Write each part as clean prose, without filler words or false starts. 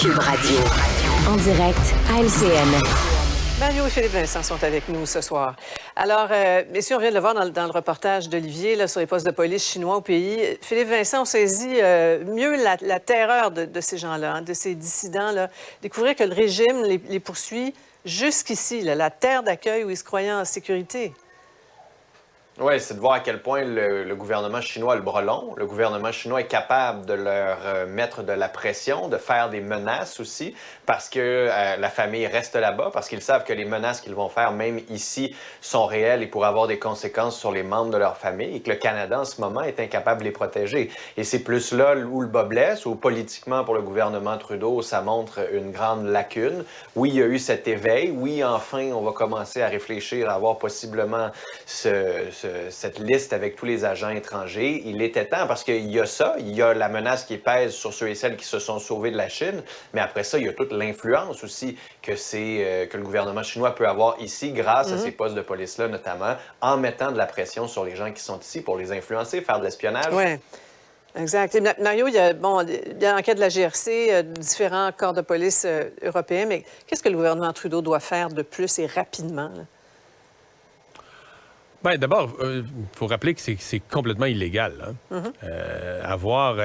Cube Radio. En direct à LCN. Mario et Philippe Vincent sont avec nous ce soir. Alors, messieurs, on vient de le voir dans le reportage d'Olivier là, sur les postes de police chinois au pays. Philippe Vincent, on saisit mieux la terreur de ces gens-là, hein, de ces dissidents-là. Découvrir que le régime les poursuit jusqu'ici, là, la terre d'accueil où ils se croyaient en sécurité. Oui, c'est de voir à quel point le gouvernement chinois a le bras long. Le gouvernement chinois est capable de leur mettre de la pression, de faire des menaces aussi, parce que la famille reste là-bas, parce qu'ils savent que les menaces qu'ils vont faire, même ici, sont réelles et pourraient avoir des conséquences sur les membres de leur famille, et que le Canada, en ce moment, est incapable de les protéger. Et c'est plus là où le bas blesse, où politiquement, pour le gouvernement Trudeau, ça montre une grande lacune. Oui, il y a eu cet éveil. Oui, enfin, on va commencer à réfléchir à avoir possiblement cette liste avec tous les agents étrangers. Il était temps, parce qu'il y a ça, il y a la menace qui pèse sur ceux et celles qui se sont sauvés de la Chine, mais après ça, il y a toute l'influence aussi que le gouvernement chinois peut avoir ici grâce à ces postes de police-là, notamment, en mettant de la pression sur les gens qui sont ici pour les influencer, faire de l'espionnage. Oui. Exact. Et Mario, il y a l'enquête de la GRC, différents corps de police européens, mais qu'est-ce que le gouvernement Trudeau doit faire de plus et rapidement, là? Bien, d'abord, il faut rappeler que c'est complètement illégal. Hein?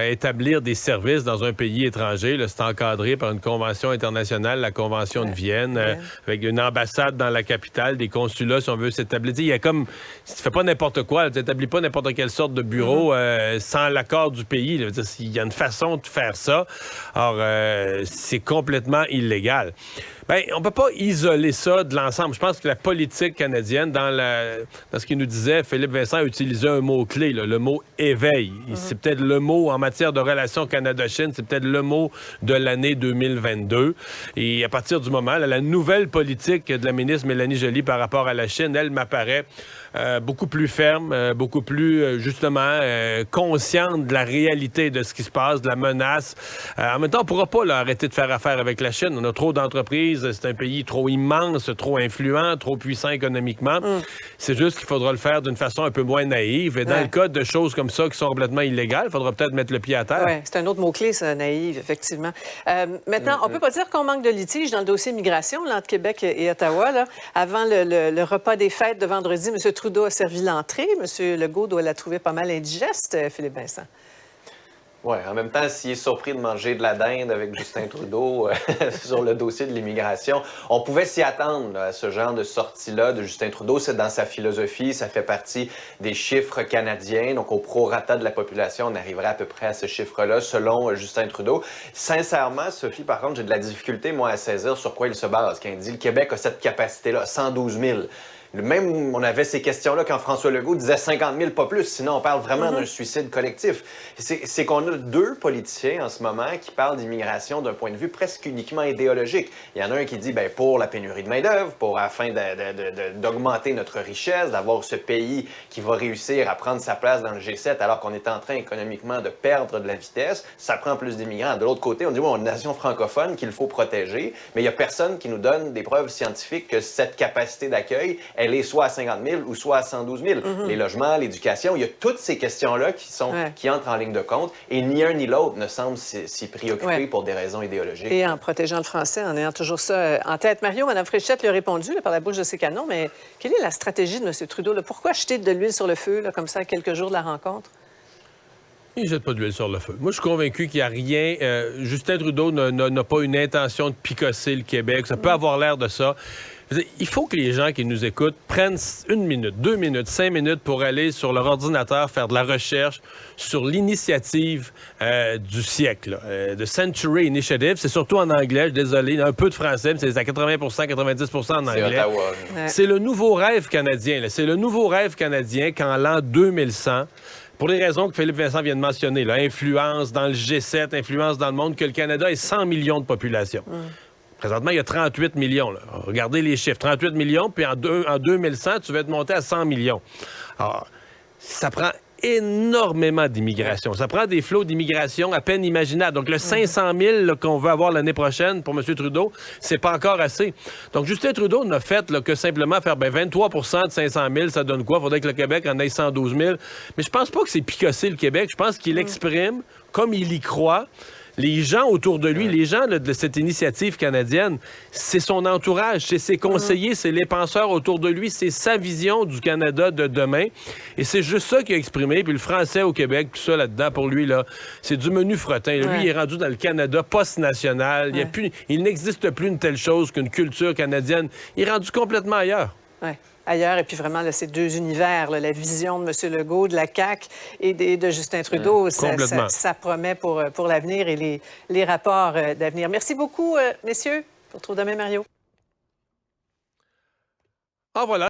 Établir des services dans un pays étranger, là, c'est encadré par une convention internationale, la Convention de Vienne, avec une ambassade dans la capitale, des consulats, si on veut s'établir. Il y a comme... Tu fais pas n'importe quoi, tu n'établis pas n'importe quelle sorte de bureau sans l'accord du pays. Là. Il y a une façon de faire ça. Or, c'est complètement illégal. Bien, on ne peut pas isoler ça de l'ensemble. Je pense que la politique canadienne, dans ce qu'il nous disait, Philippe Vincent a utilisé un mot-clé, là, le mot « éveil ». C'est peut-être le mot, en matière de relations Canada-Chine, c'est peut-être le mot de l'année 2022. Et à partir du moment, là, la nouvelle politique de la ministre Mélanie Joly par rapport à la Chine, elle m'apparaît beaucoup plus ferme, beaucoup plus, justement, consciente de la réalité de ce qui se passe, de la menace. En même temps, on ne pourra pas là, arrêter de faire affaire avec la Chine. On a trop d'entreprises. C'est un pays trop immense, trop influent, trop puissant économiquement. C'est juste qu'il faudra le faire d'une façon un peu moins naïve. Et dans le cas de choses comme ça qui sont complètement illégales, il faudra peut-être mettre le pied à terre. Oui, c'est un autre mot-clé, ça, naïve, effectivement. Maintenant, on peut pas dire qu'on manque de litige dans le dossier migration là, entre Québec et Ottawa. Là. Avant le repas des fêtes de vendredi, M. Trudeau a servi l'entrée. M. Legault doit la trouver pas mal indigeste, Philippe Vincent. Oui, en même temps, s'il est surpris de manger de la dinde avec Justin Trudeau sur le dossier de l'immigration, on pouvait s'y attendre là, à ce genre de sortie-là de Justin Trudeau. C'est dans sa philosophie, ça fait partie des chiffres canadiens. Donc, au prorata de la population, on arriverait à peu près à ce chiffre-là, selon Justin Trudeau. Sincèrement, Sophie, par contre, j'ai de la difficulté, moi, à saisir sur quoi il se base. Quand il dit le Québec a cette capacité-là, 112 000. Même, on avait ces questions-là quand François Legault disait 50 000, pas plus. Sinon, on parle vraiment d'un suicide collectif. C'est qu'on a deux politiciens en ce moment qui parlent d'immigration d'un point de vue presque uniquement idéologique. Il y en a un qui dit, bien, pour la pénurie de main-d'œuvre, afin d'augmenter notre richesse, d'avoir ce pays qui va réussir à prendre sa place dans le G7 alors qu'on est en train économiquement de perdre de la vitesse, ça prend plus d'immigrants. De l'autre côté, on dit, oui, on est une nation francophone qu'il faut protéger, mais il n'y a personne qui nous donne des preuves scientifiques que cette capacité d'accueil, elle est soit à 50 000 ou soit à 112 000. Les logements, l'éducation, il y a toutes ces questions-là qui entrent en ligne de compte et ni un ni l'autre ne semble s'y préoccuper pour des raisons idéologiques. Et en protégeant le français, en ayant toujours ça en tête. Mario, Mme Fréchette lui a répondu là, par la bouche de ses canons, mais quelle est la stratégie de M. Trudeau? Là? Pourquoi jeter de l'huile sur le feu là, comme ça à quelques jours de la rencontre? Il ne jette pas de l'huile sur le feu. Moi, je suis convaincu qu'il n'y a rien... Justin Trudeau n'a pas une intention de picosser le Québec. Ça peut avoir l'air de ça. Il faut que les gens qui nous écoutent prennent 1 minute, 2 minutes, 5 minutes pour aller sur leur ordinateur, faire de la recherche sur l'initiative du siècle, The Century Initiative. C'est surtout en anglais, je suis désolé, un peu de français, mais c'est à 80 90 en anglais. C'est Ottawa. C'est le nouveau rêve canadien. Là. C'est le nouveau rêve canadien qu'en l'an 2100, pour les raisons que Philippe Vincent vient de mentionner, là, influence dans le G7, influence dans le monde, que le Canada ait 100 millions de population. Présentement, il y a 38 millions. Là. Regardez les chiffres. 38 millions, puis en 2100, tu vas te monter à 100 millions. Alors, ça prend énormément d'immigration. Ça prend des flots d'immigration à peine imaginables. Donc, le 500 000 là, qu'on veut avoir l'année prochaine pour M. Trudeau, c'est pas encore assez. Donc, Justin Trudeau n'a fait là, que simplement faire 23 de 500 000, ça donne quoi? Il faudrait que le Québec en ait 112 000. Mais je pense pas que c'est picosser le Québec. Je pense qu'il exprime, comme il y croit, les gens autour de lui, les gens là, de cette initiative canadienne, c'est son entourage, c'est ses conseillers, c'est les penseurs autour de lui, c'est sa vision du Canada de demain. Et c'est juste ça qu'il a exprimé. Puis le français au Québec, tout ça là-dedans, pour lui, là, c'est du menu fretin. Lui, il est rendu dans le Canada post-national. Il n'existe plus une telle chose qu'une culture canadienne. Il est rendu complètement ailleurs. Oui, ailleurs. Et puis vraiment, là, ces deux univers, là, la vision de M. Legault, de la CAQ et de Justin Trudeau, ça promet pour l'avenir et les rapports d'avenir. Merci beaucoup, messieurs. On se retrouve demain, Mario. Ah, voilà.